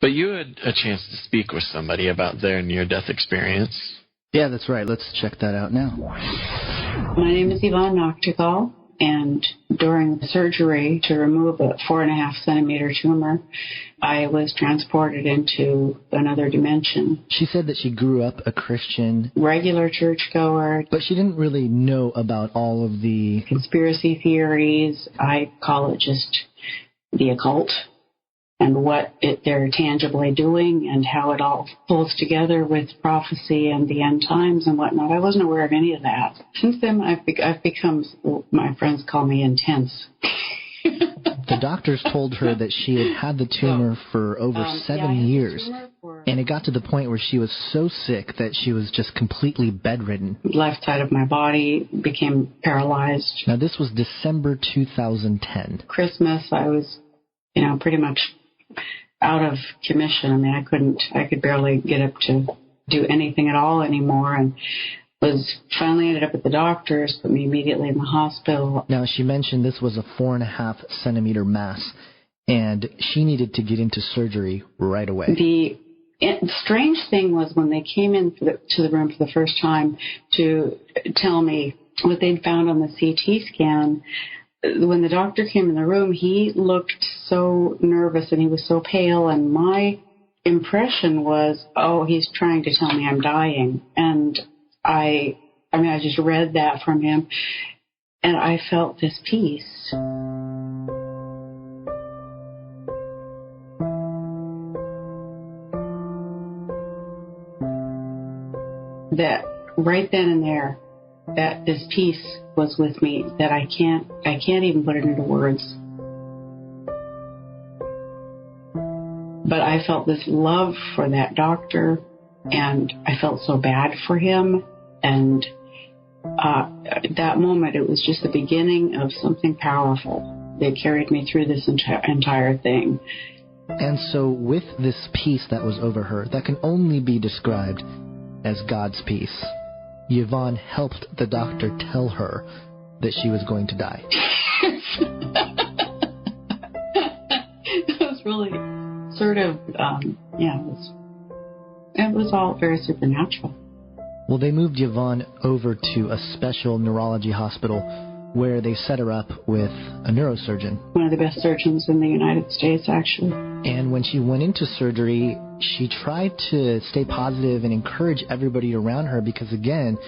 But you had a chance to speak with somebody about their near-death experience. Yeah, that's right. Let's check that out now. My name is Yvonne Nachtigal, and during the surgery to remove a 4.5 centimeter tumor, I was transported into another dimension. She said that she grew up a Christian, regular churchgoer, but she didn't really know about all of the conspiracy theories. I call it just the occult and what they're tangibly doing and how it all pulls together with prophecy and the end times and whatnot. I wasn't aware of any of that. Since then, I've become, my friends call me intense. The doctors told her that she had the tumor for over 7 years, and it got to the point where she was so sick that she was just completely bedridden. Left side of my body became paralyzed. Now, this was December 2010. Christmas, I was, pretty much out of commission. I mean, I could barely get up to do anything at all anymore, and finally ended up at the doctor's, put me immediately in the hospital. Now, she mentioned this was a 4.5 centimeter mass, and she needed to get into surgery right away. The strange thing was when they came in to the room for the first time to tell me what they'd found on the CT scan, when the doctor came in the room, he looked so nervous and he was so pale, and my impression was, oh, he's trying to tell me I'm dying. And I just read that from him, and I felt this peace. That right then and there, that this peace was with me that I can't even put it into words. But I felt this love for that doctor, and I felt so bad for him. And at that moment, it was just the beginning of something powerful that carried me through this entire thing. And so with this peace that was over her, that can only be described as God's peace, Yvonne helped the doctor tell her that she was going to die. It was really sort of, it was all very supernatural. Well, they moved Yvonne over to a special neurology hospital where they set her up with a neurosurgeon. One of the best surgeons in the United States, actually. And when she went into surgery, she tried to stay positive and encourage everybody around her because, again,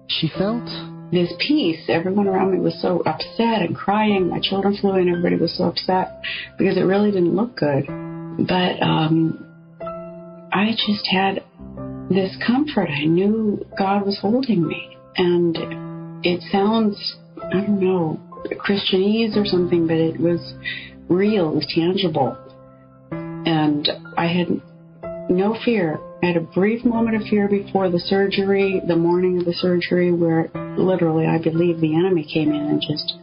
she felt this peace. Everyone around me was so upset and crying. My children flew in. Everybody was so upset because it really didn't look good. But I just had this comfort. I knew God was holding me. And it sounds, I don't know, Christianese or something, but it was real. It was tangible. And I had no fear. I had a brief moment of fear before the surgery, the morning of the surgery, where literally I believe the enemy came in and just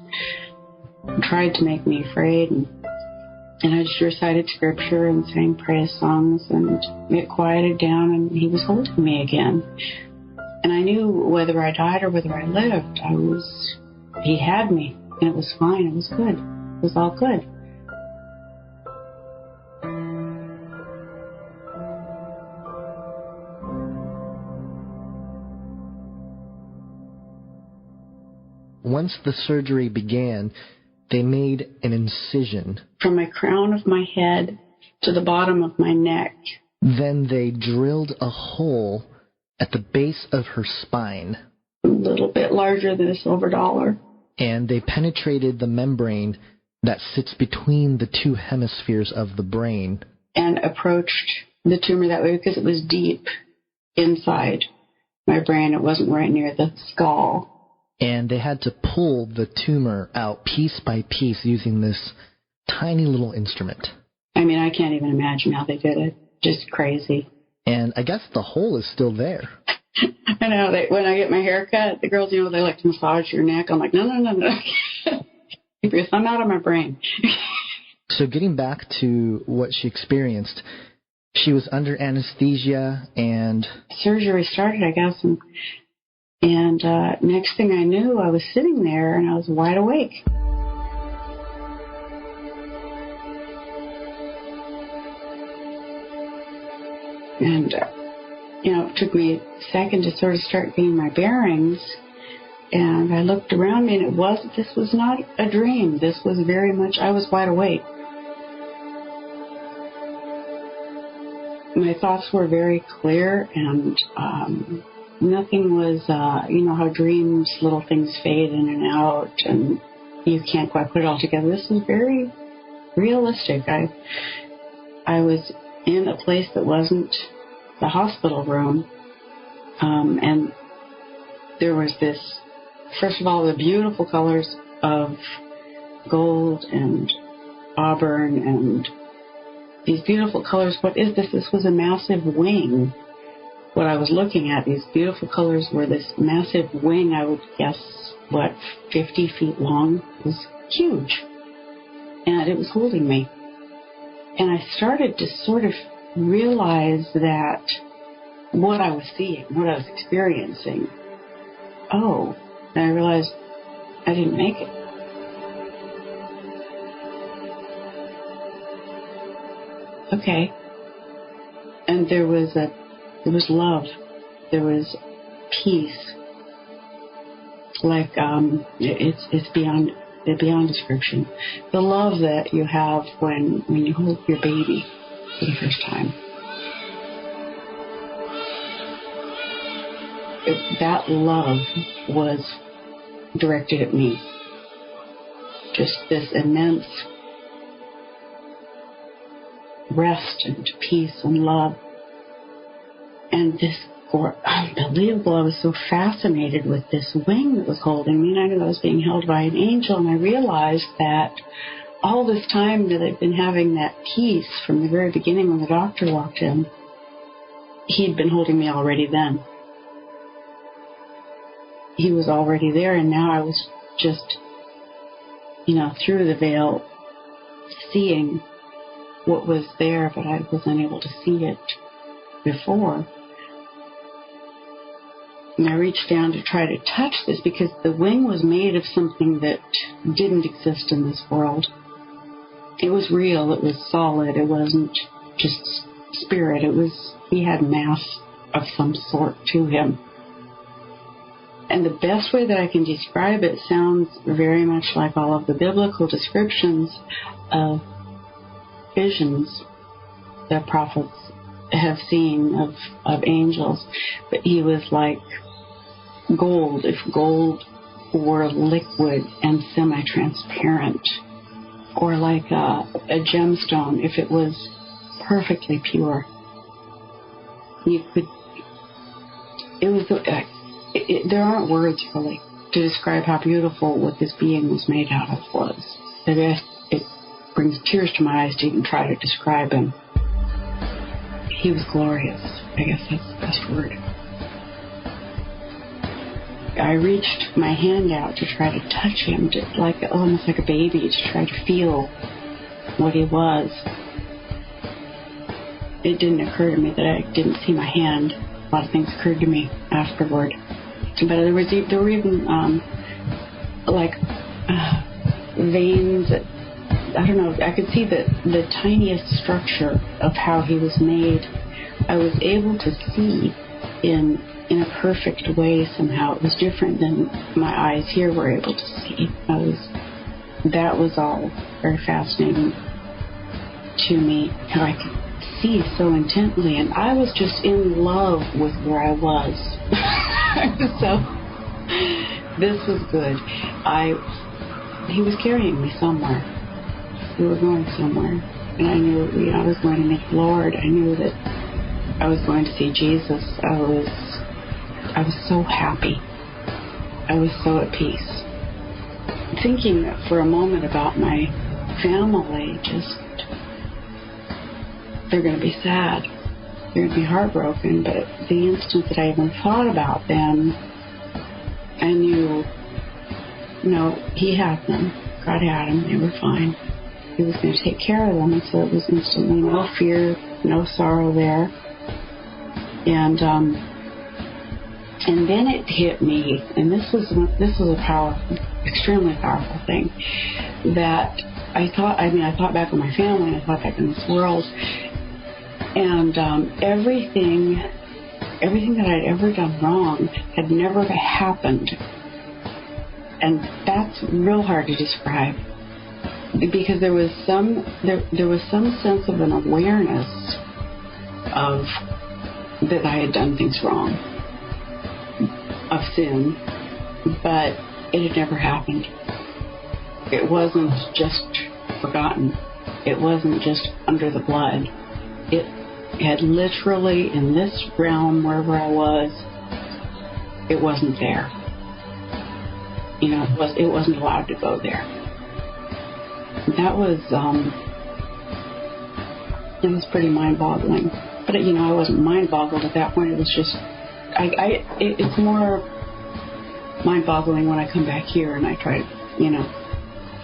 tried to make me afraid. And I just recited scripture and sang praise songs, and it quieted down, and he was holding me again. And I knew whether I died or whether I lived, he had me, and it was fine. It was good. It was all good. Once the surgery began, they made an incision from the crown of my head to the bottom of my neck. Then they drilled a hole at the base of her spine, a little bit larger than a silver dollar. And they penetrated the membrane that sits between the two hemispheres of the brain and approached the tumor that way because it was deep inside my brain. It wasn't right near the skull. And they had to pull the tumor out piece by piece using this tiny little instrument. I mean, I can't even imagine how they did it. Just crazy. And I guess the hole is still there. I know. When I get my hair cut, the girls, they like to massage your neck. I'm like, no. Keep your thumb out of my brain. So getting back to what she experienced, she was under anesthesia and surgery started, I guess, and next thing I knew, I was sitting there and I was wide awake. And, it took me a second to sort of start getting my bearings. And I looked around me, and this was not a dream. This was very much, I was wide awake. My thoughts were very clear, and nothing was, how dreams, little things fade in and out, and you can't quite put it all together. This was very realistic. I was in a place that wasn't the hospital room, and there was this, first of all, the beautiful colors of gold and auburn and these beautiful colors. What is this? This was a massive wing. What I was looking at, these beautiful colors were this massive wing, I would guess, 50 feet long. It was huge. And it was holding me. And I started to sort of realize that what I was seeing, what I was experiencing, and I realized I didn't make it. Okay. And there was love. There was peace. Like, it's beyond description. The love that you have when you hold your baby for the first time. That love was directed at me. Just this immense rest and peace and love. And this unbelievable, I was so fascinated with this wing that was holding me, and I knew I was being held by an angel, and I realized that all this time that I'd been having that peace from the very beginning when the doctor walked in, he'd been holding me already then. He was already there, and now I was just, through the veil, seeing what was there, but I was unable to see it before. And I reached down to try to touch this because the wing was made of something that didn't exist in this world. It was real, it was solid, it wasn't just spirit, he had mass of some sort to him. And the best way that I can describe it sounds very much like all of the biblical descriptions of visions that prophets have seen of angels. But he was like gold, if gold were liquid and semi-transparent, or like a gemstone if it was perfectly pure. There aren't words really to describe how beautiful what this being was made out of was. It brings tears to my eyes to even try to describe him. He was glorious. I guess that's the best word. I reached my hand out to try to touch him, almost like a baby, to try to feel what he was. It didn't occur to me that I didn't see my hand. A lot of things occurred to me afterward. But there were even veins. I don't know. I could see the tiniest structure of how he was made. I was able to see in a perfect way somehow. It was different than my eyes here were able to see. That was all very fascinating to me, how I could see so intently, and I was just in love with where I was. So this was good. He was carrying me somewhere. We were going somewhere, and I knew I was going to meet the Lord. I knew that I was going to see Jesus. I was so happy. I was so at peace. Thinking for a moment about my family, they're going to be sad. They're going to be heartbroken. But at the instant that I even thought about them, I knew, He had them. God had them. They were fine. He was going to take care of them. And so it was instantly no fear, no sorrow there. And then it hit me, and this was a powerful, extremely powerful thing, that I thought back on my family, and I thought back in this world, And everything that I'd ever done wrong had never happened. And that's real hard to describe, because there was some sense of an awareness of that I had done things wrong, of sin, but it had never happened. It wasn't just forgotten. It wasn't just under the blood. It had literally, in this realm, wherever I was, it wasn't there. You know, it wasn't allowed to go there. That was pretty mind-boggling. But you know, I wasn't mind-boggled at that point. It was just, it's more mind-boggling when I come back here and I try to, you know,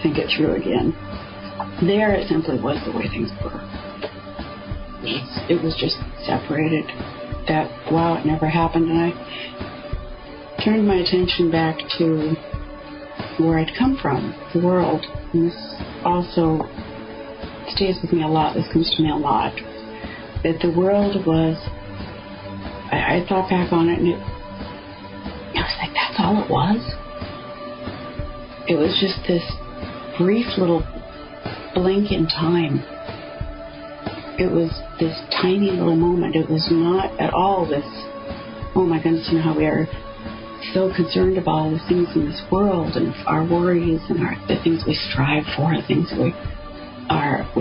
think it through again. There, it simply was the way things were. It was just separated. That, wow, it never happened. And I turned my attention back to where I'd come from, the world. And this also stays with me a lot. This comes to me a lot. That the world was, I thought back on it, and I was like, that's all it was? It was just this brief little blink in time. It was this tiny little moment. It was not at all this, oh my goodness, you know how we are so concerned about all the things in this world and our worries and the things we strive for, the things we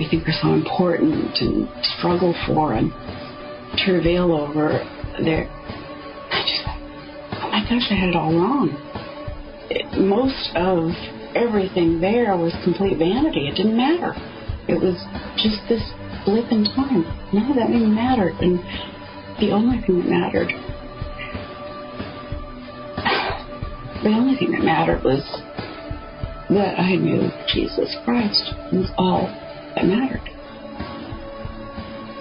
think are so important and struggle for and travail over. There, I just thought, oh my gosh, I had it all wrong. Most of everything there was complete vanity. It didn't matter. It was just this blip in time. None of that even mattered. And the only thing that mattered was that I knew Jesus Christ. It was all that mattered.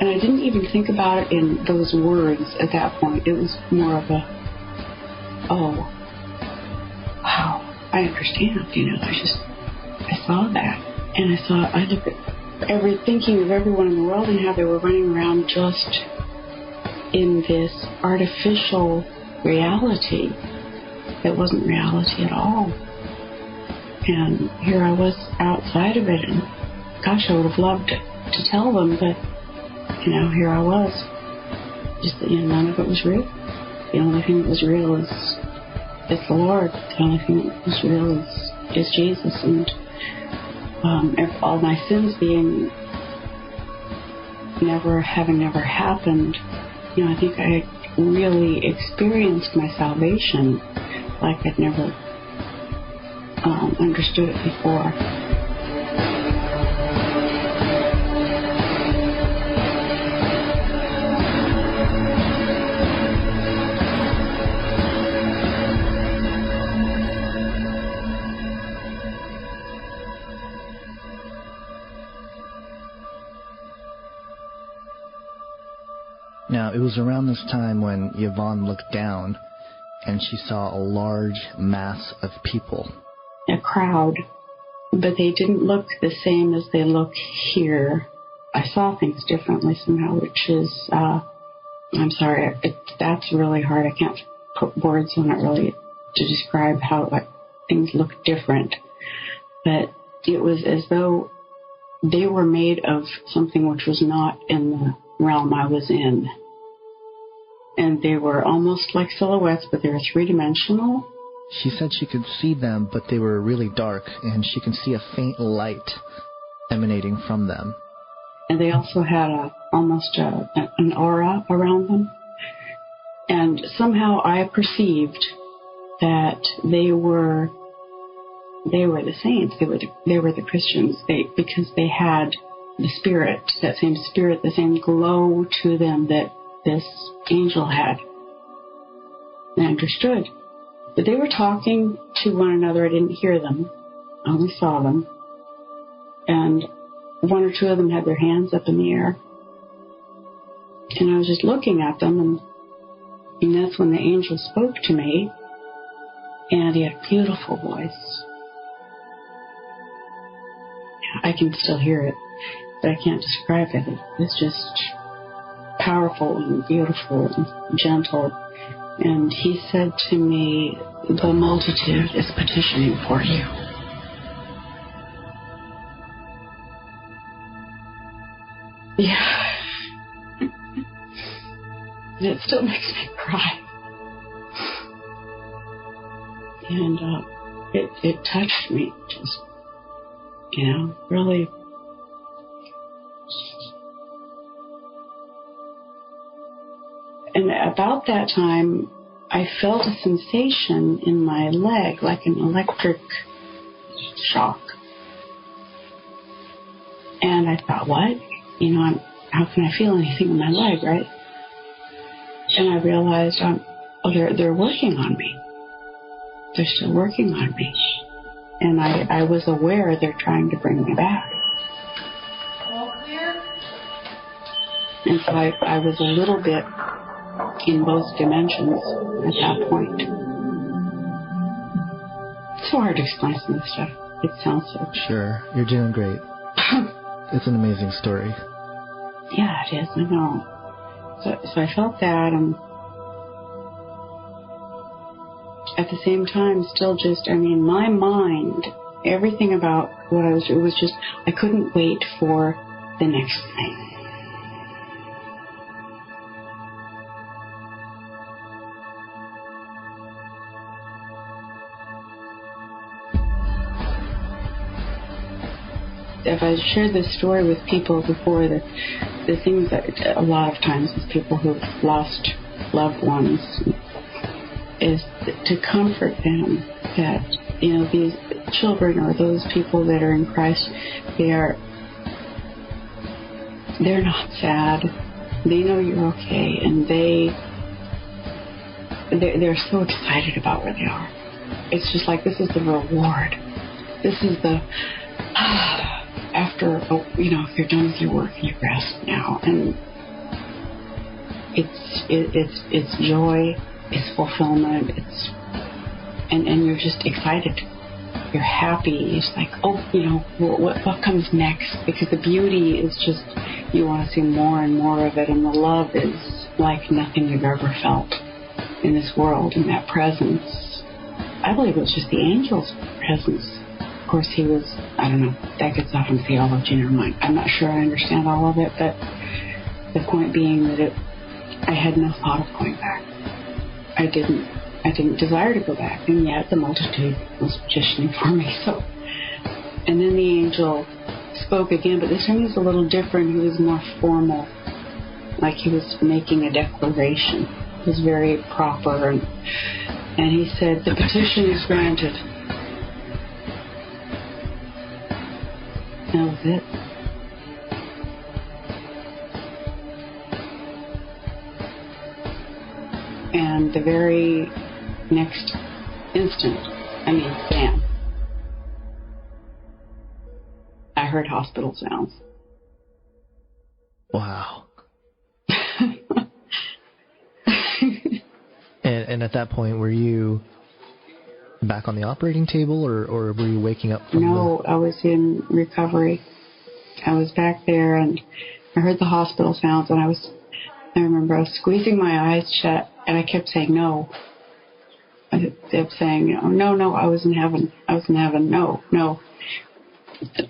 And I didn't even think about it in those words at that point. It was more of a, oh, wow, I understand. You know, I saw that. And I looked at thinking of everyone in the world and how they were running around just in this artificial reality that wasn't reality at all. And here I was outside of it, and gosh, I would have loved to tell them, but you know, here I was. Just that, you know, none of it was real. The only thing that was real is the Lord. The only thing that was real is Jesus. And all my sins being having never happened, you know, I think I really experienced my salvation like I'd never understood it before. Now, it was around this time when Yvonne looked down and she saw a large mass of people. A crowd, but they didn't look the same as they look here. I saw things differently somehow, which is, I'm sorry, that's really hard. I can't put words on it really to describe how things look different. But it was as though they were made of something which was not in the realm I was in. And they were almost like silhouettes, but they were three-dimensional. She said she could see them, but they were really dark, and she can see a faint light emanating from them. And they also had almost an aura around them. And somehow I perceived that they were the saints. They were the Christians. Because they had the spirit, the same glow to them that this angel had. And I understood. But they were talking to one another. I didn't hear them. I only saw them. And one or two of them had their hands up in the air. And I was just looking at them, and that's when the angel spoke to me. And he had a beautiful voice. I can still hear it, but I can't describe it. It's just powerful and beautiful and gentle. And he said to me, the multitude is petitioning for you. Yeah. And it still makes me cry. And it touched me, just, really. And about that time, I felt a sensation in my leg, like an electric shock. And I thought, what? How can I feel anything in my leg, right? And I realized, they're working on me. They're still working on me. And I was aware they're trying to bring me back. All clear? And so I was a little bit in both dimensions at that point. It's so hard to explain some of this stuff. It sounds so... Sure. You're doing great. It's an amazing story. Yeah, it is. I know. So I felt that, and at the same time, still just, my mind, everything about what I was doing was just, I couldn't wait for the next thing. If I shared this story with people before, the things that a lot of times with people who've lost loved ones is to comfort them that, these children or those people that are in Christ, they're not sad. They know you're okay, and they're so excited about where they are. It's just like, this is the reward. This is the... after, if you're done with your work, you rest now. And it's joy, it's fulfillment, and you're just excited. You're happy. It's like, what comes next? Because the beauty is just, you want to see more and more of it, and the love is like nothing you've ever felt in this world, and that presence. I believe it was just the angel's presence. Of course, he was, I don't know, that gets off in theology, never mind. I'm not sure I understand all of it, but the point being that I had no thought of going back. I didn't desire to go back, and yet the multitude was petitioning for me. So, and then the angel spoke again, but this time he was a little different. He was more formal, like he was making a declaration. It was very proper, and he said, the petition is granted. That was it. And the very next instant, bam, I heard hospital sounds. Wow. and at that point, were you back on the operating table, or were you waking up from No, I was in recovery. I was back there, and I heard the hospital sounds, and I remember I was squeezing my eyes shut, and I kept saying no. I kept saying, no, I was in heaven. No.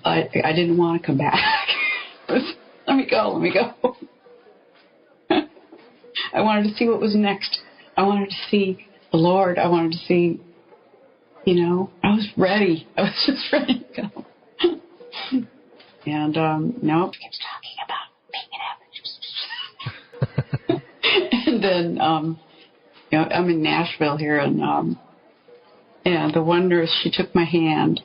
I didn't want to come back. Let me go. I wanted to see what was next. I wanted to see the Lord. I wanted to see, I was ready. I was just ready to go. And, no, he keeps talking about being in heaven. And then, I'm in Nashville here, and the wonder is she took my hand,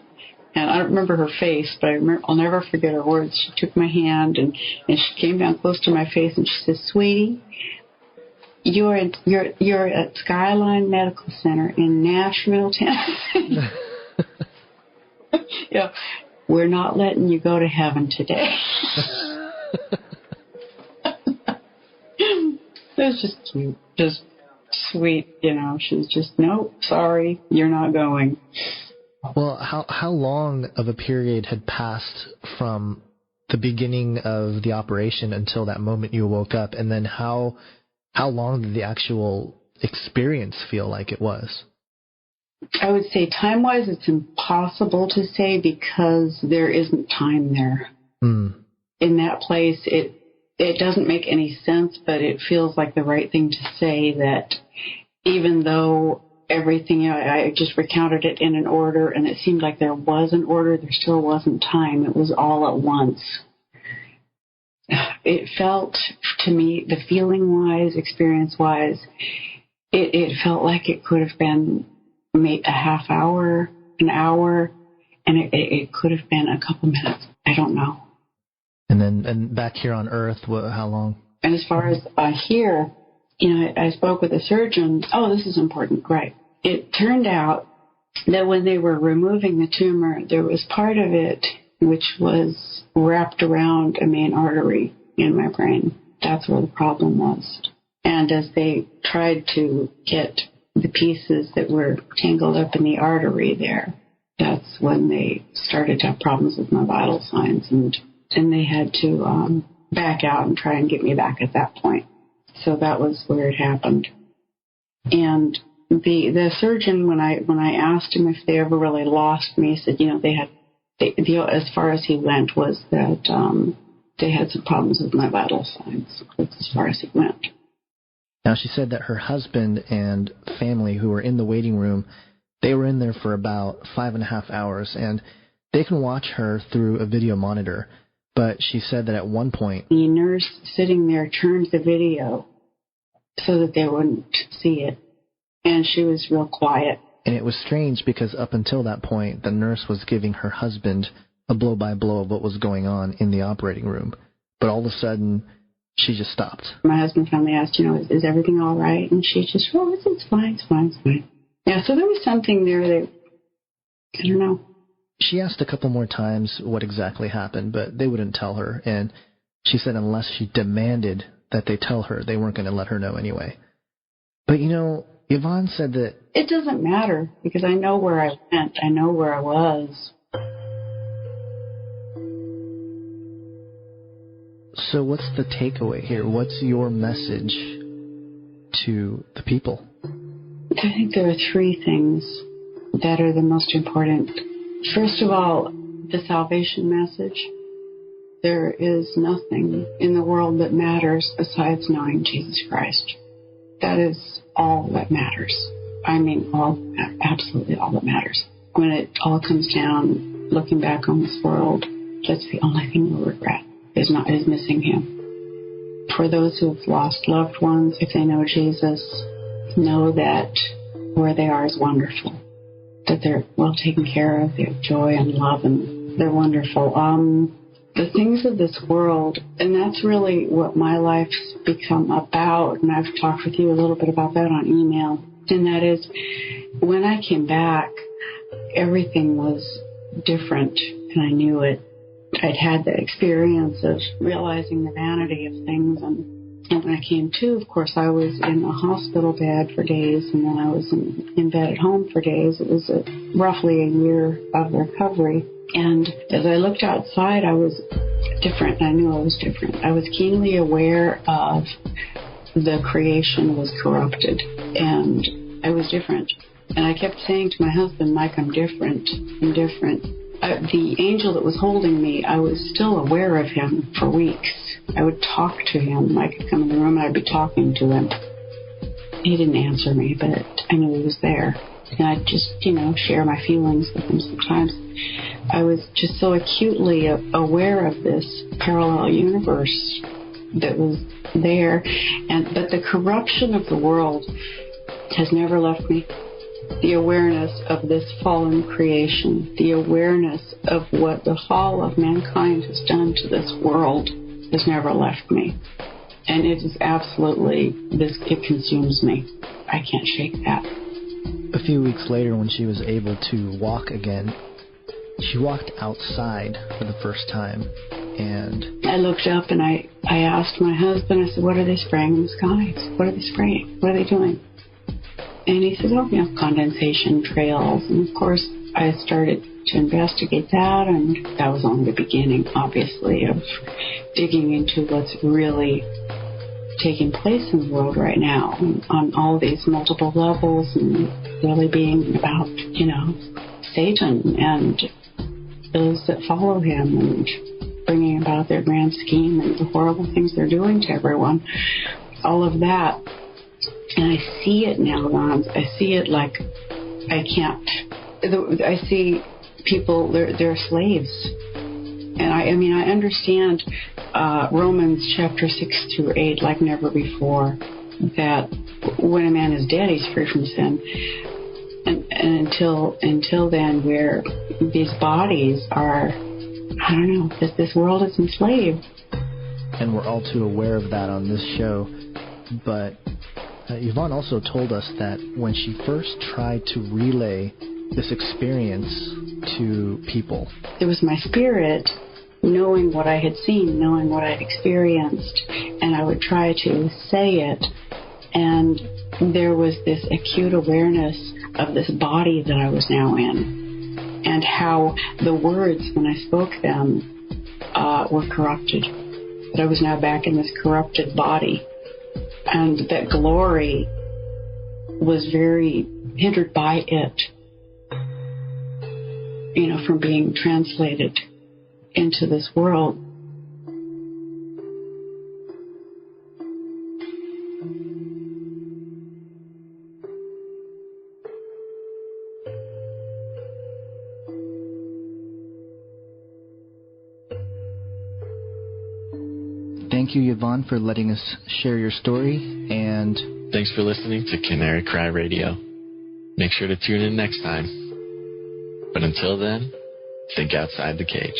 and I don't remember her face, but I'll never forget her words. She took my hand, and she came down close to my face, and she said, "Sweetie, you're at Skyline Medical Center in Nashville, Tennessee. Yeah, we're not letting you go to heaven today." It was just cute, just sweet, She was just, "Nope, sorry, you're not going." Well, how long of a period had passed from the beginning of the operation until that moment you woke up, and then how long did the actual experience feel like it was? I would say time-wise, it's impossible to say because there isn't time there. In that place, it doesn't make any sense, but it feels like the right thing to say, that even though everything, I just recounted it in an order, and it seemed like there was an order, there still wasn't time. It was all at once. It felt to me, the feeling-wise, experience-wise, it felt like it could have been maybe a half hour, an hour, and it could have been a couple minutes. I don't know. And back here on Earth, how long? And as far as here, I spoke with a surgeon. Oh, this is important, right? It turned out that when they were removing the tumor, there was part of it which was wrapped around a main artery in my brain. That's where the problem was. And as they tried to get the pieces that were tangled up in the artery there, that's when they started to have problems with my vital signs, and they had to back out and try and get me back at that point. So that was where it happened. And the surgeon, when I asked him if they ever really lost me, he said, as far as he went was that they had some problems with my vital signs. That's as far as he went. Now, she said that her husband and family who were in the waiting room, they were in there for about 5.5 hours, and they can watch her through a video monitor. But she said that at one point, the nurse sitting there turned the video so that they wouldn't see it. And she was real quiet. And it was strange because up until that point, the nurse was giving her husband a blow-by-blow of what was going on in the operating room. But all of a sudden, she just stopped. My husband finally asked, is everything all right? And she just, it's fine, it's fine, it's fine. Yeah, so there was something there that, I don't know. She asked a couple more times what exactly happened, but they wouldn't tell her. And she said unless she demanded that they tell her, they weren't going to let her know anyway. But, Yvonne said that it doesn't matter because I know where I went. I know where I was. So what's the takeaway here? What's your message to the people? I think there are 3 things that are the most important. First of all, the salvation message. There is nothing in the world that matters besides knowing Jesus Christ. That is all that matters. I mean, absolutely all that matters. When it all comes down, looking back on this world, that's the only thing you'll regret, is missing Him. For those who have lost loved ones, if they know Jesus, know that where they are is wonderful. That they're well taken care of, they have joy and love, and they're wonderful. The things of this world, and that's really what my life's become about, and I've talked with you a little bit about that on email, and that is, when I came back, everything was different, and I knew it. I'd had the experience of realizing the vanity of things, and when I came to, of course, I was in a hospital bed for days, and then I was in bed at home for days. It was roughly a year of recovery. And as I looked outside, I was different. I knew I was different. I was keenly aware of the creation was corrupted, and I was different. And I kept saying to my husband, Mike, I'm different. I'm different. The angel that was holding me, I was still aware of him for weeks. I would talk to him. I could come in the room and I'd be talking to him. He didn't answer me, but I knew he was there. And I'd just, share my feelings with him sometimes. I was just so acutely aware of this parallel universe that was there. But the corruption of the world has never left me. The awareness of this fallen creation, the awareness of what the fall of mankind has done to this world has never left me. And it is absolutely, it consumes me. I can't shake that. A few weeks later, when she was able to walk again, she walked outside for the first time. And I looked up and I asked my husband, I said, what are they spraying in the skies? What are they spraying? What are they doing? And he said, condensation trails. And of course, I started to investigate that, and that was only the beginning, obviously, of digging into what's really taking place in the world right now on all these multiple levels, and really being about, Satan and those that follow him, and bringing about their grand scheme and the horrible things they're doing to everyone. All of that. And I see it now, Gonz. I see it like I can't. I see people, they're slaves. And I understand Romans chapter 6-8 like never before, that when a man is dead, he's free from sin. And until then, where these bodies are, I don't know, this world is enslaved. And we're all too aware of that on this show. But Yvonne also told us that when she first tried to relay this experience to people, it was my spirit knowing what I had seen, knowing what I'd experienced, and I would try to say it, and there was this acute awareness of this body that I was now in, and how the words, when I spoke them, were corrupted, that I was now back in this corrupted body, and that glory was very hindered by it, from being translated into this world. Thank you, Yvonne, for letting us share your story, and thanks for listening to Canary Cry Radio. Make sure to tune in next time. But until then, think outside the cage.